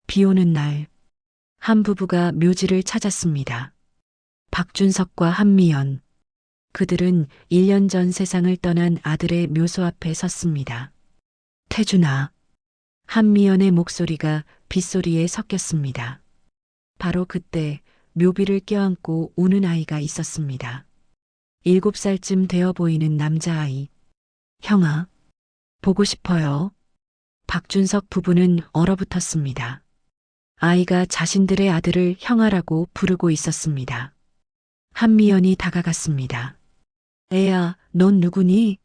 비 오는 날, 한 부부가 묘지를 찾았습니다. 박준석과 한미연. 그들은 1년 전 세상을 떠난 아들의 묘소 앞에 섰습니다. 태준아. 한미연의 목소리가 빗소리에 섞였습니다. 바로 그때 묘비를 껴안고 우는 아이가 있었습니다. 7살쯤 되어 보이는 남자아이. 형아, 보고 싶어요. 박준석 부부는 얼어붙었습니다. 아이가 자신들의 아들을 형아라고 부르고 있었습니다. 한미연이 다가갔습니다. 애야, 넌 누구니?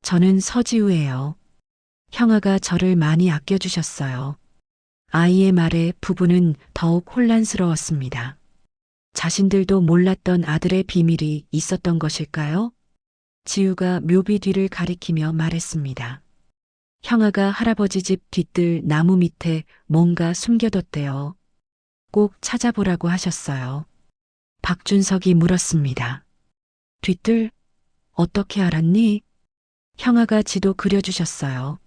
저는 서지우예요. 형아가 저를 많이 아껴주셨어요. 아이의 말에 부부는 더욱 혼란스러웠습니다. 자신들도 몰랐던 아들의 비밀이 있었던 것일까요? 지우가 묘비 뒤를 가리키며 말했습니다. 형아가 할아버지 집 뒤뜰 나무 밑에 뭔가 숨겨뒀대요. 꼭 찾아보라고 하셨어요. 박준석이 물었습니다. 뒤뜰? 어떻게 알았니? 형아가 지도 그려주셨어요.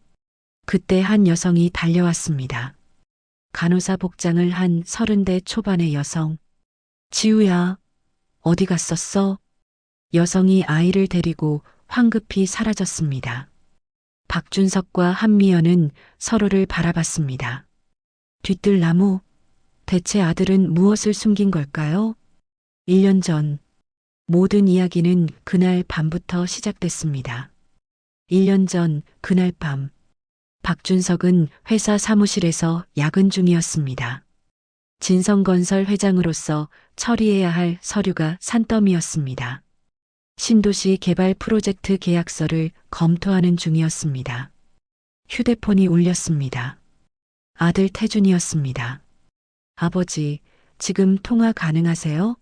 그때 한 여성이 달려왔습니다. 간호사 복장을 한 30대 초반의 여성. 지우야, 어디 갔었어? 여성이 아이를 데리고 황급히 사라졌습니다. 박준석과 한미연은 서로를 바라봤습니다. 뒤뜰 나무, 대체 아들은 무엇을 숨긴 걸까요? 1년 전, 모든 이야기는 그날 밤부터 시작됐습니다. 1년 전 그날 밤, 박준석은 회사 사무실에서 야근 중이었습니다. 진성건설 회장으로서 처리해야 할 서류가 산더미였습니다. 신도시 개발 프로젝트 계약서를 검토하는 중이었습니다. 휴대폰이 울렸습니다. 아들 태준이었습니다. 아버지, 지금 통화 가능하세요?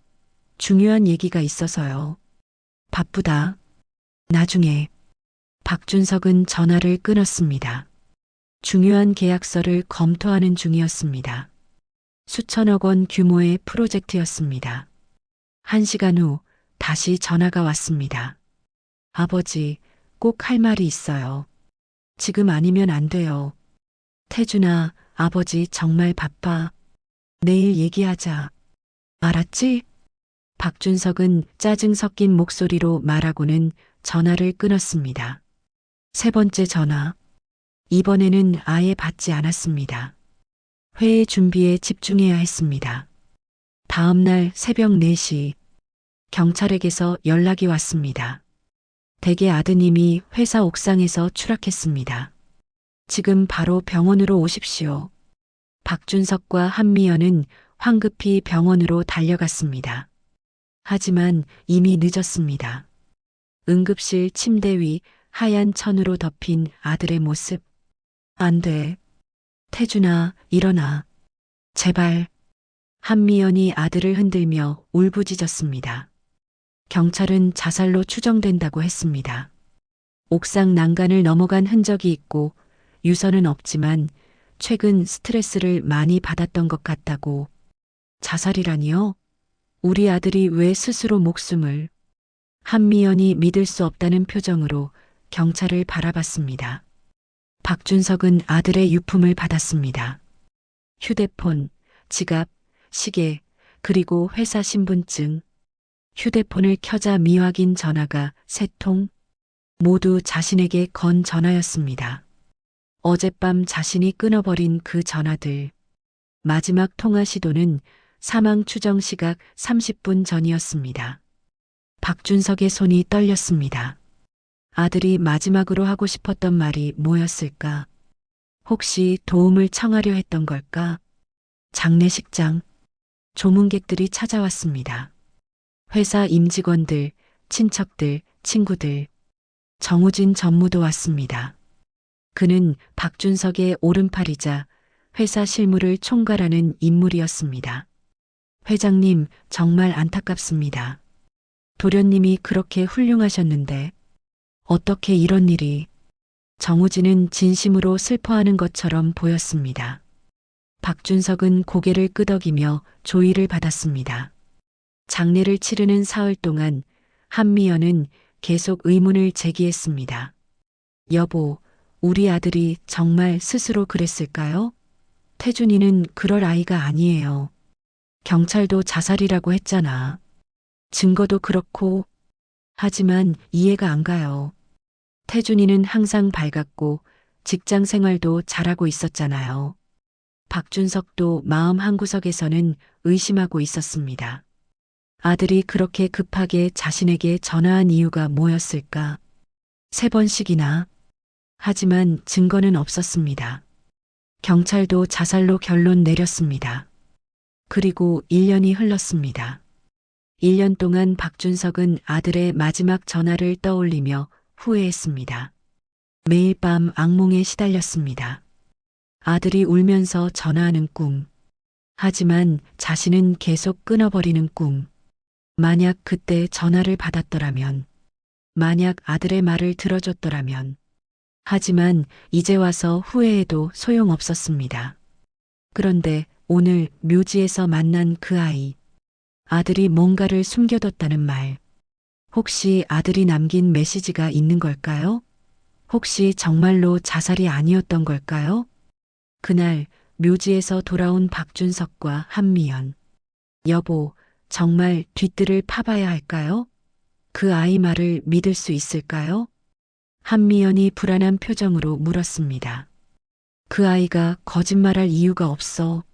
중요한 얘기가 있어서요. 바쁘다. 나중에. 박준석은 전화를 끊었습니다. 중요한 계약서를 검토하는 중이었습니다. 수천억 원 규모의 프로젝트였습니다. 1시간 후 다시 전화가 왔습니다. 아버지, 꼭 할 말이 있어요. 지금 아니면 안 돼요. 태준아, 아버지 정말 바빠. 내일 얘기하자. 알았지? 박준석은 짜증 섞인 목소리로 말하고는 전화를 끊었습니다. 3번째 전화. 이번에는 아예 받지 않았습니다. 회의 준비에 집중해야 했습니다. 다음 날 새벽 4시, 경찰에게서 연락이 왔습니다. 댁의 아드님이 회사 옥상에서 추락했습니다. 지금 바로 병원으로 오십시오. 박준석과 한미연은 황급히 병원으로 달려갔습니다. 하지만 이미 늦었습니다. 응급실 침대 위 하얀 천으로 덮인 아들의 모습. 안 돼. 태준아, 일어나. 제발. 한미연이 아들을 흔들며 울부짖었습니다. 경찰은 자살로 추정된다고 했습니다. 옥상 난간을 넘어간 흔적이 있고 유서는 없지만 최근 스트레스를 많이 받았던 것 같다고. 자살이라니요? 우리 아들이 왜 스스로 목숨을. 한미연이 믿을 수 없다는 표정으로 경찰을 바라봤습니다. 박준석은 아들의 유품을 받았습니다. 휴대폰, 지갑, 시계, 그리고 회사 신분증. 휴대폰을 켜자 미확인 전화가 3통. 모두 자신에게 건 전화였습니다. 어젯밤 자신이 끊어버린 그 전화들. 마지막 통화 시도는 사망 추정 시각 30분 전이었습니다. 박준석의 손이 떨렸습니다. 아들이 마지막으로 하고 싶었던 말이 뭐였을까? 혹시 도움을 청하려 했던 걸까? 장례식장. 조문객들이 찾아왔습니다. 회사 임직원들, 친척들, 친구들. 정우진 전무도 왔습니다. 그는 박준석의 오른팔이자 회사 실무를 총괄하는 인물이었습니다. 회장님, 정말 안타깝습니다. 도련님이 그렇게 훌륭하셨는데 어떻게 이런 일이. 정우진은 진심으로 슬퍼하는 것처럼 보였습니다. 박준석은 고개를 끄덕이며 조의를 받았습니다. 장례를 치르는 사흘 동안 한미연은 계속 의문을 제기했습니다. 여보, 우리 아들이 정말 스스로 그랬을까요? 태준이는 그럴 아이가 아니에요. 경찰도 자살이라고 했잖아. 증거도 그렇고. 하지만 이해가 안 가요. 태준이는 항상 밝았고 직장 생활도 잘하고 있었잖아요. 박준석도 마음 한구석에서는 의심하고 있었습니다. 아들이 그렇게 급하게 자신에게 전화한 이유가 뭐였을까? 3번씩이나. 하지만 증거는 없었습니다. 경찰도 자살로 결론 내렸습니다. 그리고 1년이 흘렀습니다. 1년 동안 박준석은 아들의 마지막 전화를 떠올리며 후회했습니다. 매일 밤 악몽에 시달렸습니다. 아들이 울면서 전화하는 꿈. 하지만 자신은 계속 끊어버리는 꿈. 만약 그때 전화를 받았더라면, 만약 아들의 말을 들어줬더라면. 하지만 이제 와서 후회해도 소용없었습니다. 그런데 오늘 묘지에서 만난 그 아이. 아들이 뭔가를 숨겨뒀다는 말. 혹시 아들이 남긴 메시지가 있는 걸까요? 혹시 정말로 자살이 아니었던 걸까요? 그날 묘지에서 돌아온 박준석과 한미연. 여보, 정말 뒤뜰을 파봐야 할까요? 그 아이 말을 믿을 수 있을까요? 한미연이 불안한 표정으로 물었습니다. 그 아이가 거짓말할 이유가 없어.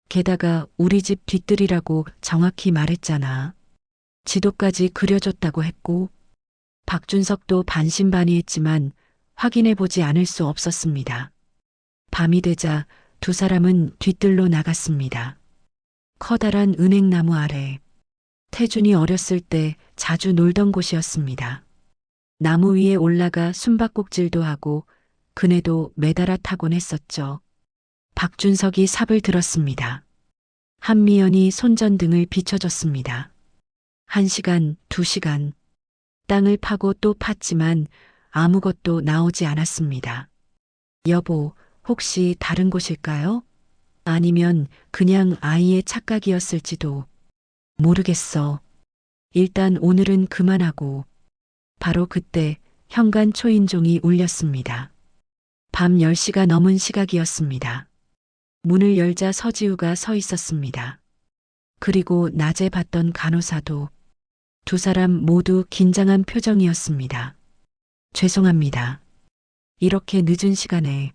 게다가 우리 집 뒤뜰이라고 정확히 말했잖아. 지도까지 그려줬다고 했고, 박준석도 반신반의했지만 확인해보지 않을 수 없었습니다. 밤이 되자 두 사람은 뒤뜰로 나갔습니다. 커다란 은행나무 아래. 태준이 어렸을 때 자주 놀던 곳이었습니다. 나무 위에 올라가 숨바꼭질도 하고 그네도 매달아 타곤 했었죠. 박준석이 삽을 들었습니다. 한미연이 손전등을 비춰줬습니다. 1시간, 2시간. 땅을 파고 또 팠지만 아무것도 나오지 않았습니다. 여보, 혹시 다른 곳일까요? 아니면 그냥 아이의 착각이었을지도 모르겠어. 일단 오늘은 그만하고. 바로 그때 현관 초인종이 울렸습니다. 밤 10시가 넘은 시각이었습니다. 문을 열자 서지우가 서 있었습니다. 그리고 낮에 봤던 간호사도. 두 사람 모두 긴장한 표정이었습니다. 죄송합니다. 이렇게 늦은 시간에.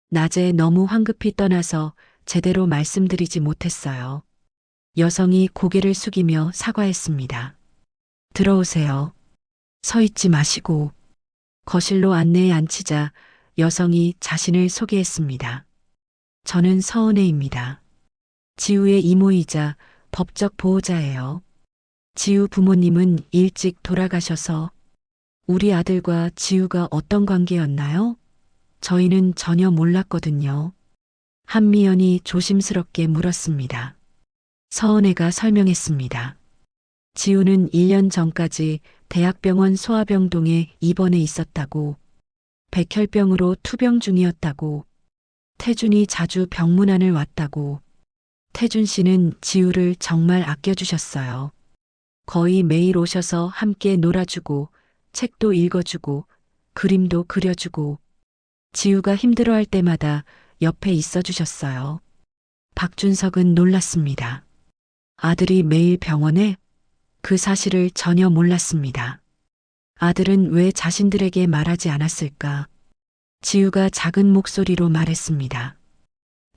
낮에 너무 황급히 떠나서 제대로 말씀드리지 못했어요. 여성이 고개를 숙이며 사과했습니다. 들어오세요. 서 있지 마시고. 거실로 안내에 앉히자 여성이 자신을 소개했습니다. 저는 서은혜입니다. 지우의 이모이자 법적 보호자예요. 지우 부모님은 일찍 돌아가셔서 우리 아들과 지우가 어떤 관계였나요? 저희는 전혀 몰랐거든요. 한미연이 조심스럽게 물었습니다. 서은혜가 설명했습니다. 지우는 1년 전까지 대학병원 소아병동에 입원해 있었다고, 백혈병으로 투병 중이었다고, 태준이 자주 병문안을 왔다고. 태준 씨는 지우를 정말 아껴주셨어요. 거의 매일 오셔서 함께 놀아주고, 책도 읽어주고, 그림도 그려주고, 지우가 힘들어할 때마다 옆에 있어 주셨어요. 박준석은 놀랐습니다. 아들이 매일 병원에? 그 사실을 전혀 몰랐습니다. 아들은 왜 자신들에게 말하지 않았을까? 지우가 작은 목소리로 말했습니다.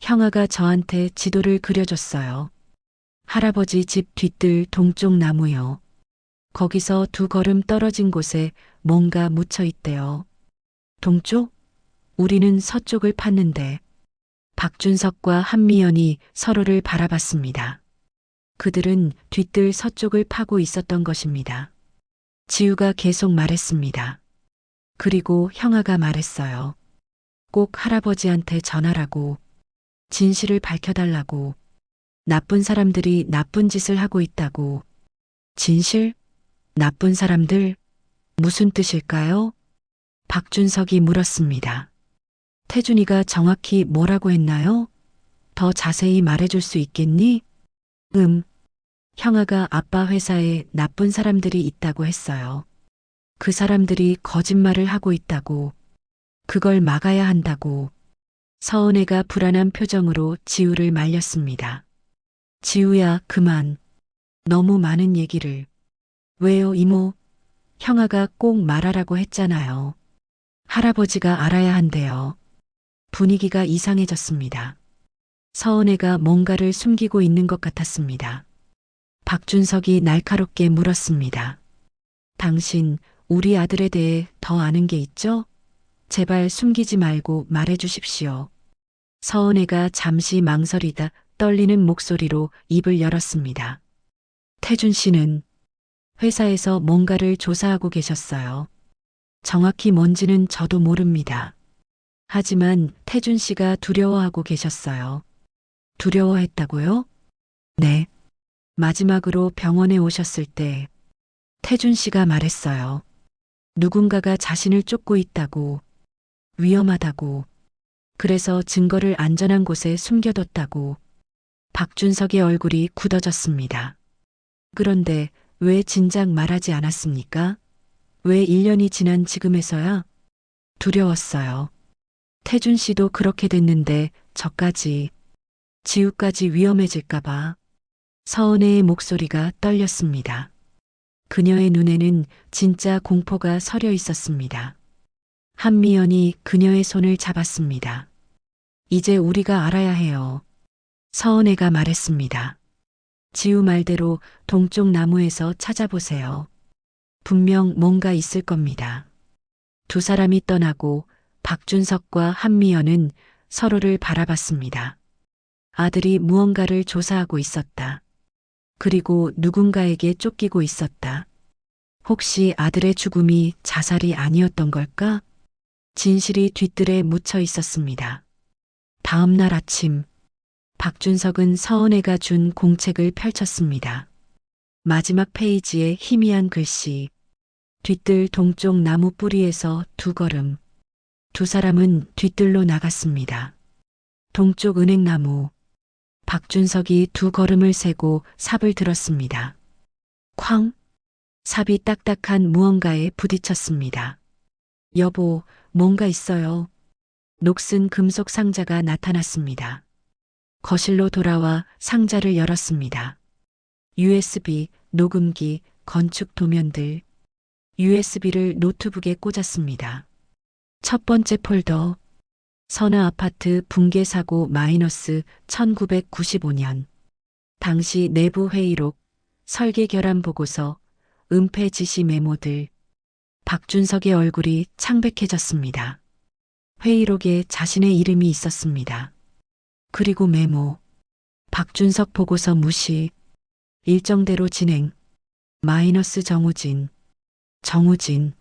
형아가 저한테 지도를 그려줬어요. 할아버지 집 뒤뜰 동쪽 나무요. 거기서 2걸음 떨어진 곳에 뭔가 묻혀 있대요. 동쪽? 우리는 서쪽을 팠는데. 박준석과 한미연이 서로를 바라봤습니다. 그들은 뒤뜰 서쪽을 파고 있었던 것입니다. 지우가 계속 말했습니다. 그리고 형아가 말했어요. 꼭 할아버지한테 전하라고. 진실을 밝혀달라고. 나쁜 사람들이 나쁜 짓을 하고 있다고. 진실? 나쁜 사람들? 무슨 뜻일까요? 박준석이 물었습니다. 태준이가 정확히 뭐라고 했나요? 더 자세히 말해줄 수 있겠니? 형아가 아빠 회사에 나쁜 사람들이 있다고 했어요. 그 사람들이 거짓말을 하고 있다고. 그걸 막아야 한다고. 서은혜가 불안한 표정으로 지우를 말렸습니다. 지우야, 그만. 너무 많은 얘기를. 왜요, 이모? 형아가 꼭 말하라고 했잖아요. 할아버지가 알아야 한대요. 분위기가 이상해졌습니다. 서은혜가 뭔가를 숨기고 있는 것 같았습니다. 박준석이 날카롭게 물었습니다. 당신, 우리 아들에 대해 더 아는 게 있죠? 제발 숨기지 말고 말해 주십시오. 서은혜가 잠시 망설이다 떨리는 목소리로 입을 열었습니다. 태준 씨는 회사에서 뭔가를 조사하고 계셨어요. 정확히 뭔지는 저도 모릅니다. 하지만 태준 씨가 두려워하고 계셨어요. 두려워했다고요? 네. 마지막으로 병원에 오셨을 때 태준 씨가 말했어요. 누군가가 자신을 쫓고 있다고, 위험하다고, 그래서 증거를 안전한 곳에 숨겨뒀다고. 박준석의 얼굴이 굳어졌습니다. 그런데 왜 진작 말하지 않았습니까? 왜 1년이 지난 지금에서야? 두려웠어요. 태준 씨도 그렇게 됐는데 저까지, 지우까지 위험해질까봐. 서은혜의 목소리가 떨렸습니다. 그녀의 눈에는 진짜 공포가 서려 있었습니다. 한미연이 그녀의 손을 잡았습니다. 이제 우리가 알아야 해요. 서은혜가 말했습니다. 지우 말대로 동쪽 나무에서 찾아보세요. 분명 뭔가 있을 겁니다. 두 사람이 떠나고 박준석과 한미연은 서로를 바라봤습니다. 아들이 무언가를 조사하고 있었다. 그리고 누군가에게 쫓기고 있었다. 혹시 아들의 죽음이 자살이 아니었던 걸까? 진실이 뒤뜰에 묻혀 있었습니다. 다음 날 아침, 박준석은 서은혜가 준 공책을 펼쳤습니다. 마지막 페이지에 희미한 글씨, 뒤뜰 동쪽 나무 뿌리에서 2걸음. 두 사람은 뒤뜰로 나갔습니다. 동쪽 은행나무. 박준석이 2걸음을 세고 삽을 들었습니다. 쾅! 삽이 딱딱한 무언가에 부딪혔습니다. 여보, 뭔가 있어요. 녹슨 금속 상자가 나타났습니다. 거실로 돌아와 상자를 열었습니다. USB, 녹음기, 건축 도면들. USB를 노트북에 꽂았습니다. 첫 번째 폴더. 선화 아파트 붕괴 사고 마이너스 1995년. 당시 내부 회의록, 설계 결함 보고서, 은폐 지시 메모들. 박준석의 얼굴이 창백해졌습니다. 회의록에 자신의 이름이 있었습니다. 그리고 메모. 박준석 보고서 무시. 일정대로 진행. 마이너스 정우진. 정우진.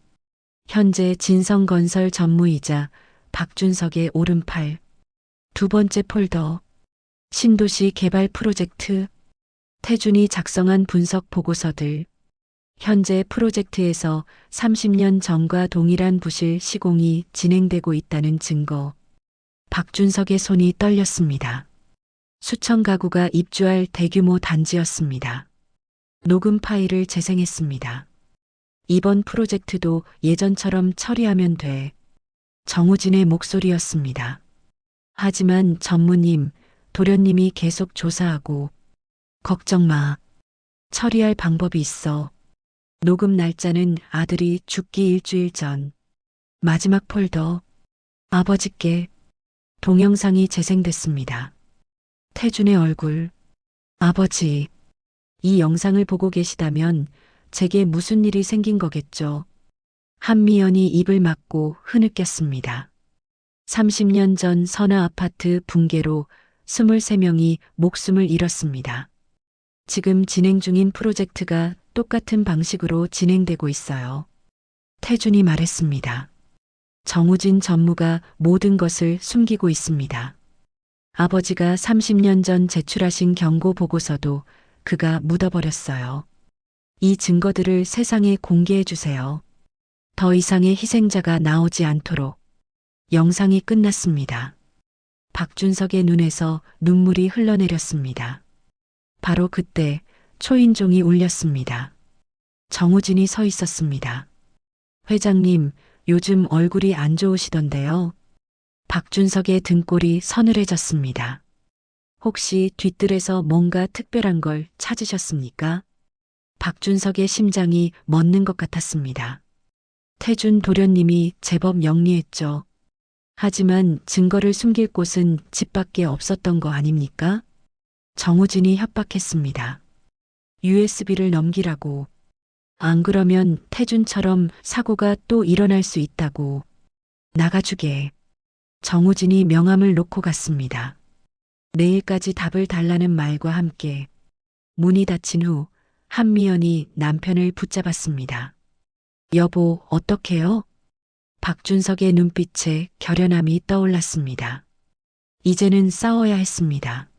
현재 진성건설 전무이자 박준석의 오른팔. 두 번째 폴더. 신도시 개발 프로젝트. 태준이 작성한 분석 보고서들. 현재 프로젝트에서 30년 전과 동일한 부실 시공이 진행되고 있다는 증거. 박준석의 손이 떨렸습니다. 수천 가구가 입주할 대규모 단지였습니다. 녹음 파일을 재생했습니다. 이번 프로젝트도 예전처럼 처리하면 돼. 정우진의 목소리였습니다. 하지만 전무님, 도련님이 계속 조사하고. 걱정 마. 처리할 방법이 있어. 녹음 날짜는 아들이 죽기 일주일 전. 마지막 폴더. 아버지께. 동영상이 재생됐습니다. 태준의 얼굴. 아버지, 이 영상을 보고 계시다면 제게 무슨 일이 생긴 거겠죠. 한미연이 입을 막고 흐느꼈습니다. 30년 전 선화 아파트 붕괴로 23명이 목숨을 잃었습니다. 지금 진행 중인 프로젝트가 똑같은 방식으로 진행되고 있어요. 태준이 말했습니다. 정우진 전무가 모든 것을 숨기고 있습니다. 아버지가 30년 전 제출하신 경고 보고서도 그가 묻어버렸어요. 이 증거들을 세상에 공개해 주세요. 더 이상의 희생자가 나오지 않도록. 영상이 끝났습니다. 박준석의 눈에서 눈물이 흘러내렸습니다. 바로 그때 초인종이 울렸습니다. 정우진이 서 있었습니다. 회장님, 요즘 얼굴이 안 좋으시던데요. 박준석의 등골이 서늘해졌습니다. 혹시 뒷뜰에서 뭔가 특별한 걸 찾으셨습니까? 박준석의 심장이 멎는 것 같았습니다. 태준 도련님이 제법 영리했죠. 하지만 증거를 숨길 곳은 집밖에 없었던 거 아닙니까? 정우진이 협박했습니다. USB를 넘기라고. 안 그러면 태준처럼 사고가 또 일어날 수 있다고. 나가주게. 정우진이 명함을 놓고 갔습니다. 내일까지 답을 달라는 말과 함께 문이 닫힌 후 한미연이 남편을 붙잡았습니다. 여보, 어떡해요? 박준석의 눈빛에 결연함이 떠올랐습니다. 이제는 싸워야 했습니다.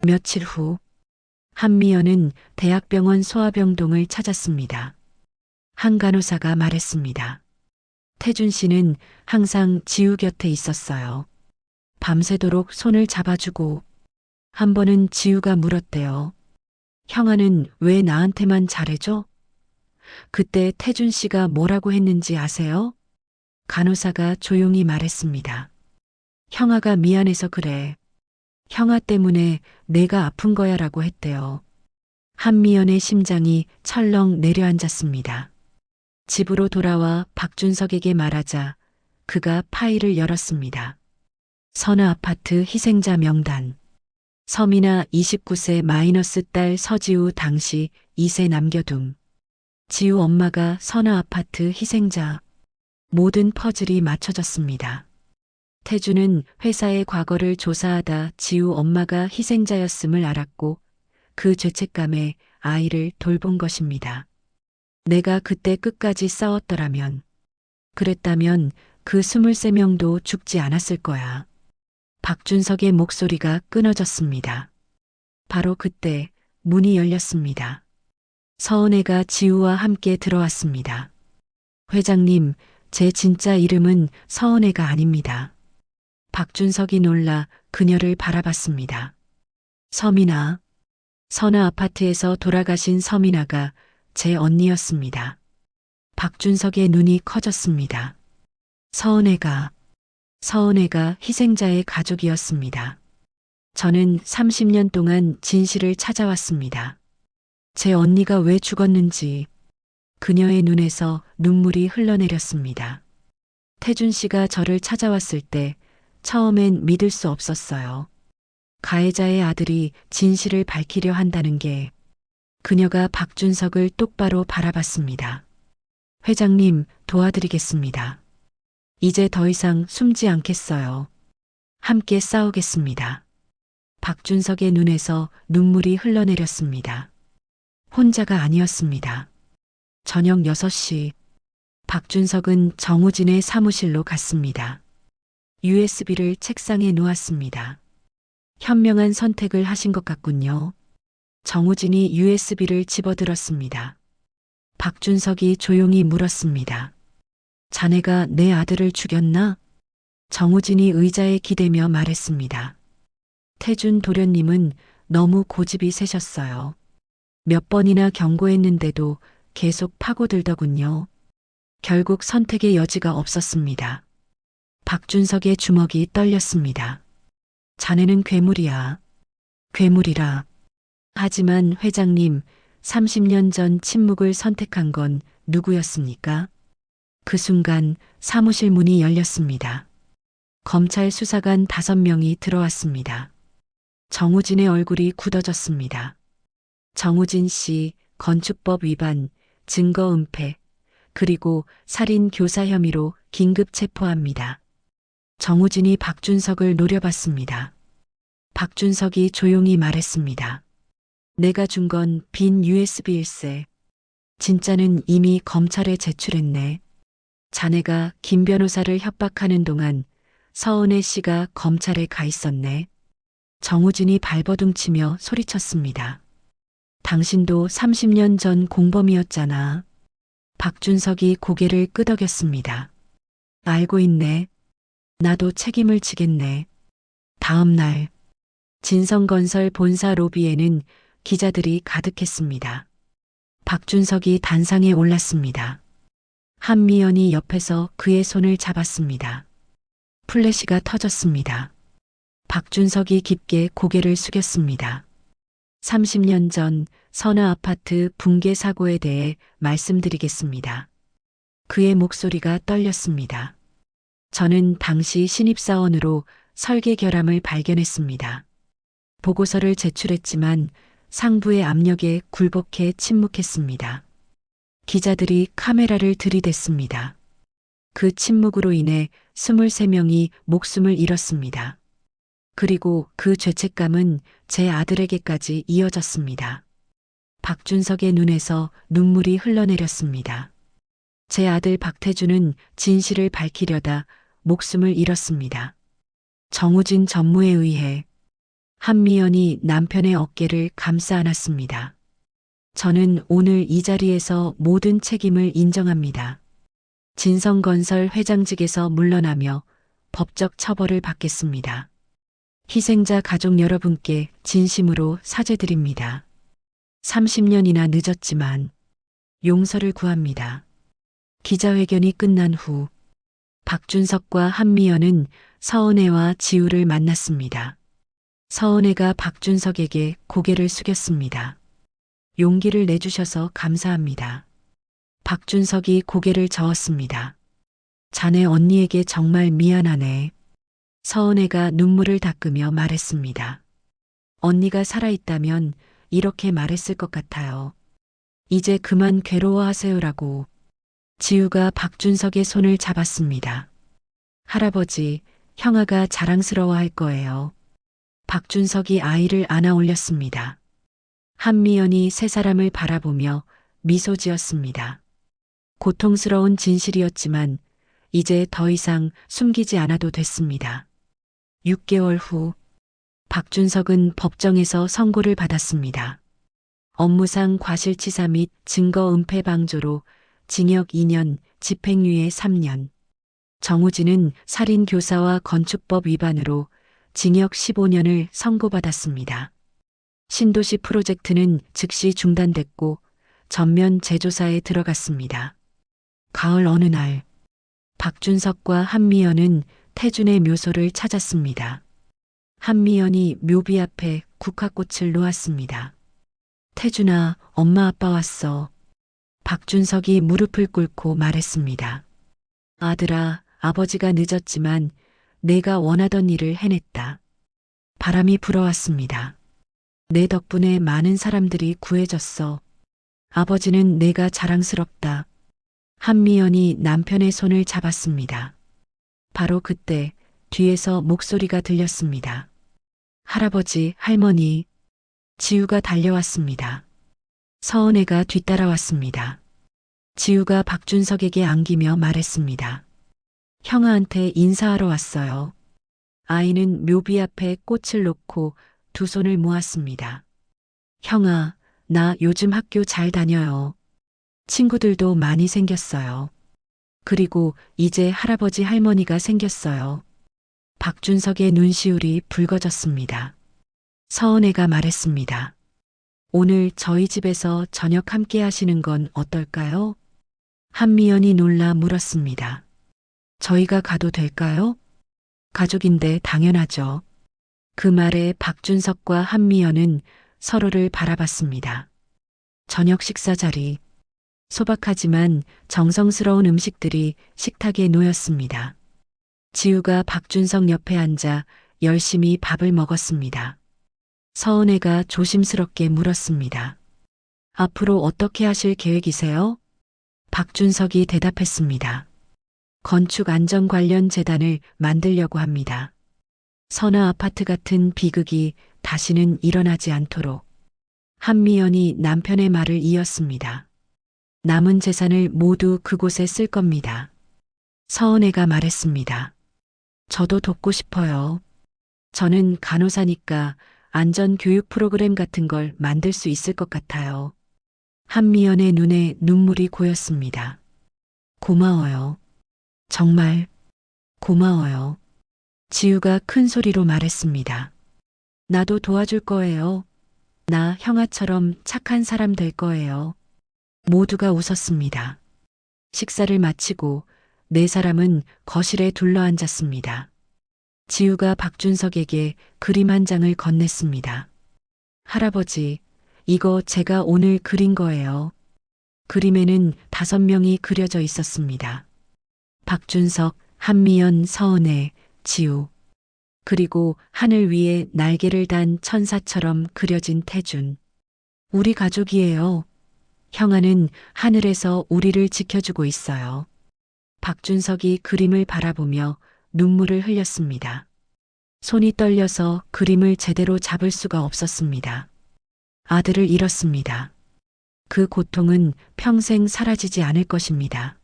며칠 후 한미연은 대학병원 소아병동을 찾았습니다. 한 간호사가 말했습니다. 태준 씨는 항상 지우 곁에 있었어요. 밤새도록 손을 잡아주고 한 번은 지우가 물었대요. 형아는 왜 나한테만 잘해줘? 그때 태준 씨가 뭐라고 했는지 아세요? 간호사가 조용히 말했습니다. 형아가 미안해서 그래. 형아 때문에 내가 아픈 거야 라고 했대요. 한미연의 심장이 철렁 내려앉았습니다. 집으로 돌아와 박준석에게 말하자 그가 파일을 열었습니다. 선아 아파트 희생자 명단. 서민아 29세 마이너스 딸 서지우 당시 2세 남겨둠. 지우 엄마가 선아 아파트 희생자. 모든 퍼즐이 맞춰졌습니다. 태주는 회사의 과거를 조사하다 지우 엄마가 희생자였음을 알았고 그 죄책감에 아이를 돌본 것입니다. 내가 그때 끝까지 싸웠더라면, 그랬다면 그 23명도 죽지 않았을 거야. 박준석의 목소리가 끊어졌습니다. 바로 그때 문이 열렸습니다. 서은혜가 지우와 함께 들어왔습니다. 회장님, 제 진짜 이름은 서은혜가 아닙니다. 박준석이 놀라 그녀를 바라봤습니다. 서민아. 선아 아파트에서 돌아가신 서민아가 제 언니였습니다. 박준석의 눈이 커졌습니다. 서은혜가 희생자의 가족이었습니다. 저는 30년 동안 진실을 찾아왔습니다. 제 언니가 왜 죽었는지 그녀의 눈에서 눈물이 흘러내렸습니다. 태준 씨가 저를 찾아왔을 때 처음엔 믿을 수 없었어요. 가해자의 아들이 진실을 밝히려 한다는 게. 그녀가 박준석을 똑바로 바라봤습니다. 회장님, 도와드리겠습니다. 이제 더 이상 숨지 않겠어요. 함께 싸우겠습니다. 박준석의 눈에서 눈물이 흘러내렸습니다. 혼자가 아니었습니다. 저녁 6시, 박준석은 정우진의 사무실로 갔습니다. USB를 책상에 놓았습니다. 현명한 선택을 하신 것 같군요. 정우진이 USB를 집어들었습니다. 박준석이 조용히 물었습니다. 자네가 내 아들을 죽였나? 정우진이 의자에 기대며 말했습니다. 태준 도련님은 너무 고집이 세셨어요. 몇 번이나 경고했는데도 계속 파고들더군요. 결국 선택의 여지가 없었습니다. 박준석의 주먹이 떨렸습니다. 자네는 괴물이야. 괴물이라. 하지만 회장님, 30년 전 침묵을 선택한 건 누구였습니까? 그 순간 사무실 문이 열렸습니다. 검찰 수사관 5명이 들어왔습니다. 정우진의 얼굴이 굳어졌습니다. 정우진 씨, 건축법 위반, 증거 은폐, 그리고 살인 교사 혐의로 긴급 체포합니다. 정우진이 박준석을 노려봤습니다. 박준석이 조용히 말했습니다. 내가 준 건 빈 USB일세. 진짜는 이미 검찰에 제출했네. 자네가 김 변호사를 협박하는 동안 서은혜 씨가 검찰에 가 있었네. 정우진이 발버둥치며 소리쳤습니다. 당신도 30년 전 공범이었잖아. 박준석이 고개를 끄덕였습니다. 알고 있네. 나도 책임을 지겠네. 다음 날 진성건설 본사 로비에는 기자들이 가득했습니다. 박준석이 단상에 올랐습니다. 한미연이 옆에서 그의 손을 잡았습니다. 플래시가 터졌습니다. 박준석이 깊게 고개를 숙였습니다. 30년 전 선화 아파트 붕괴 사고에 대해 말씀드리겠습니다. 그의 목소리가 떨렸습니다. 저는 당시 신입사원으로 설계 결함을 발견했습니다. 보고서를 제출했지만 상부의 압력에 굴복해 침묵했습니다. 기자들이 카메라를 들이댔습니다. 그 침묵으로 인해 23명이 목숨을 잃었습니다. 그리고 그 죄책감은 제 아들에게까지 이어졌습니다. 박준석의 눈에서 눈물이 흘러내렸습니다. 제 아들 박태준은 진실을 밝히려다 목숨을 잃었습니다. 정우진 전무에 의해 한미연이 남편의 어깨를 감싸 안았습니다. 저는 오늘 이 자리에서 모든 책임을 인정합니다. 진성건설 회장직에서 물러나며 법적 처벌을 받겠습니다. 희생자 가족 여러분께 진심으로 사죄드립니다. 30년이나 늦었지만 용서를 구합니다. 기자회견이 끝난 후 박준석과 한미연은 서은혜와 지우를 만났습니다. 서은혜가 박준석에게 고개를 숙였습니다. 용기를 내주셔서 감사합니다. 박준석이 고개를 저었습니다. 자네 언니에게 정말 미안하네. 서은혜가 눈물을 닦으며 말했습니다. 언니가 살아있다면 이렇게 말했을 것 같아요. 이제 그만 괴로워하세요라고. 지우가 박준석의 손을 잡았습니다. 할아버지, 형아가 자랑스러워할 거예요. 박준석이 아이를 안아 올렸습니다. 한미연이 세 사람을 바라보며 미소 지었습니다. 고통스러운 진실이었지만 이제 더 이상 숨기지 않아도 됐습니다. 6개월 후 박준석은 법정에서 선고를 받았습니다. 업무상 과실치사 및 증거 은폐 방조로 징역 2년, 집행유예 3년. 정우진은 살인교사와 건축법 위반으로 징역 15년을 선고받았습니다. 신도시 프로젝트는 즉시 중단됐고 전면 재조사에 들어갔습니다. 가을 어느 날 박준석과 한미연은 태준의 묘소를 찾았습니다. 한미연이 묘비 앞에 국화꽃을 놓았습니다. 태준아, 엄마 아빠 왔어. 박준석이 무릎을 꿇고 말했습니다. 아들아, 아버지가 늦었지만 내가 원하던 일을 해냈다. 바람이 불어왔습니다. 내 덕분에 많은 사람들이 구해졌어. 아버지는 내가 자랑스럽다. 한미연이 남편의 손을 잡았습니다. 바로 그때 뒤에서 목소리가 들렸습니다. 할아버지, 할머니. 지우가 달려왔습니다. 서은혜가 뒤따라왔습니다. 지우가 박준석에게 안기며 말했습니다. 형아한테 인사하러 왔어요. 아이는 묘비 앞에 꽃을 놓고 두 손을 모았습니다. 형아, 나 요즘 학교 잘 다녀요. 친구들도 많이 생겼어요. 그리고 이제 할아버지 할머니가 생겼어요. 박준석의 눈시울이 붉어졌습니다. 서은혜가 말했습니다. 오늘 저희 집에서 저녁 함께 하시는 건 어떨까요? 한미연이 놀라 물었습니다. 저희가 가도 될까요? 가족인데 당연하죠. 그 말에 박준석과 한미연은 서로를 바라봤습니다. 저녁 식사 자리. 소박하지만 정성스러운 음식들이 식탁에 놓였습니다. 지우가 박준석 옆에 앉아 열심히 밥을 먹었습니다. 서은혜가 조심스럽게 물었습니다. 앞으로 어떻게 하실 계획이세요? 박준석이 대답했습니다. 건축 안전 관련 재단을 만들려고 합니다. 선화 아파트 같은 비극이 다시는 일어나지 않도록. 한미연이 남편의 말을 이었습니다. 남은 재산을 모두 그곳에 쓸 겁니다. 서은혜가 말했습니다. 저도 돕고 싶어요. 저는 간호사니까 안전 교육 프로그램 같은 걸 만들 수 있을 것 같아요. 한미연의 눈에 눈물이 고였습니다. 고마워요. 정말 고마워요. 지우가 큰 소리로 말했습니다. 나도 도와줄 거예요. 나 형아처럼 착한 사람 될 거예요. 모두가 웃었습니다. 식사를 마치고 네 사람은 거실에 둘러앉았습니다. 지우가 박준석에게 그림 한 장을 건넸습니다. 할아버지, 이거 제가 오늘 그린 거예요. 그림에는 5명이 그려져 있었습니다. 박준석, 한미연, 서은혜, 지우. 그리고 하늘 위에 날개를 단 천사처럼 그려진 태준. 우리 가족이에요. 형아는 하늘에서 우리를 지켜주고 있어요. 박준석이 그림을 바라보며 눈물을 흘렸습니다. 손이 떨려서 그림을 제대로 잡을 수가 없었습니다. 아들을 잃었습니다. 그 고통은 평생 사라지지 않을 것입니다.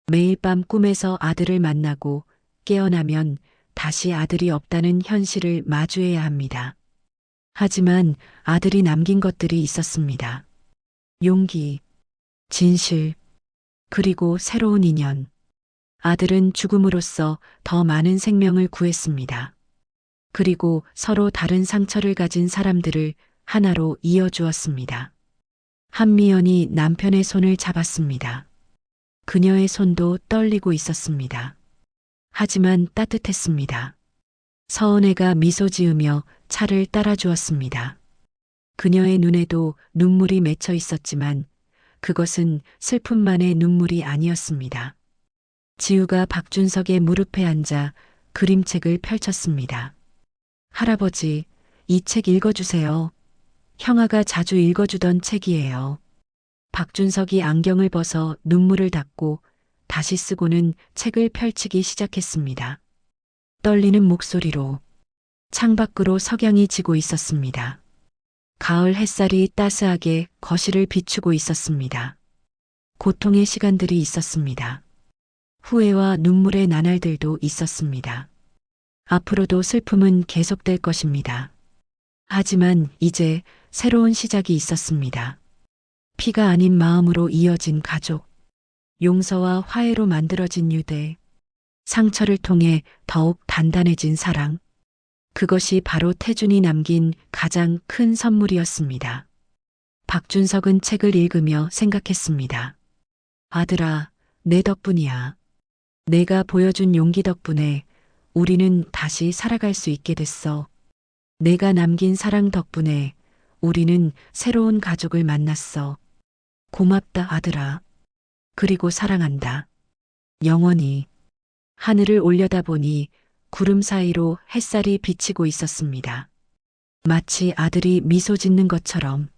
매일 밤 꿈에서 아들을 만나고 깨어나면 다시 아들이 없다는 현실을 마주해야 합니다. 하지만 아들이 남긴 것들이 있었습니다. 용기, 진실, 그리고 새로운 인연. 아들은 죽음으로써 더 많은 생명을 구했습니다. 그리고 서로 다른 상처를 가진 사람들을 하나로 이어주었습니다. 한미연이 남편의 손을 잡았습니다. 그녀의 손도 떨리고 있었습니다. 하지만 따뜻했습니다. 서은혜가 미소 지으며 차를 따라주었습니다. 그녀의 눈에도 눈물이 맺혀 있었지만 그것은 슬픔만의 눈물이 아니었습니다. 지우가 박준석의 무릎에 앉아 그림책을 펼쳤습니다. 할아버지, 이 책 읽어주세요. 형아가 자주 읽어주던 책이에요. 박준석이 안경을 벗어 눈물을 닦고 다시 쓰고는 책을 펼치기 시작했습니다. 떨리는 목소리로 창밖으로 석양이 지고 있었습니다. 가을 햇살이 따스하게 거실을 비추고 있었습니다. 고통의 시간들이 있었습니다. 후회와 눈물의 나날들도 있었습니다. 앞으로도 슬픔은 계속될 것입니다. 하지만 이제 새로운 시작이 있었습니다. 피가 아닌 마음으로 이어진 가족, 용서와 화해로 만들어진 유대, 상처를 통해 더욱 단단해진 사랑. 그것이 바로 태준이 남긴 가장 큰 선물이었습니다. 박준석은 책을 읽으며 생각했습니다. 아들아, 내 덕분이야. 내가 보여준 용기 덕분에 우리는 다시 살아갈 수 있게 됐어. 내가 남긴 사랑 덕분에 우리는 새로운 가족을 만났어. 고맙다, 아들아. 그리고 사랑한다. 영원히. 하늘을 올려다보니 구름 사이로 햇살이 비치고 있었습니다. 마치 아들이 미소 짓는 것처럼.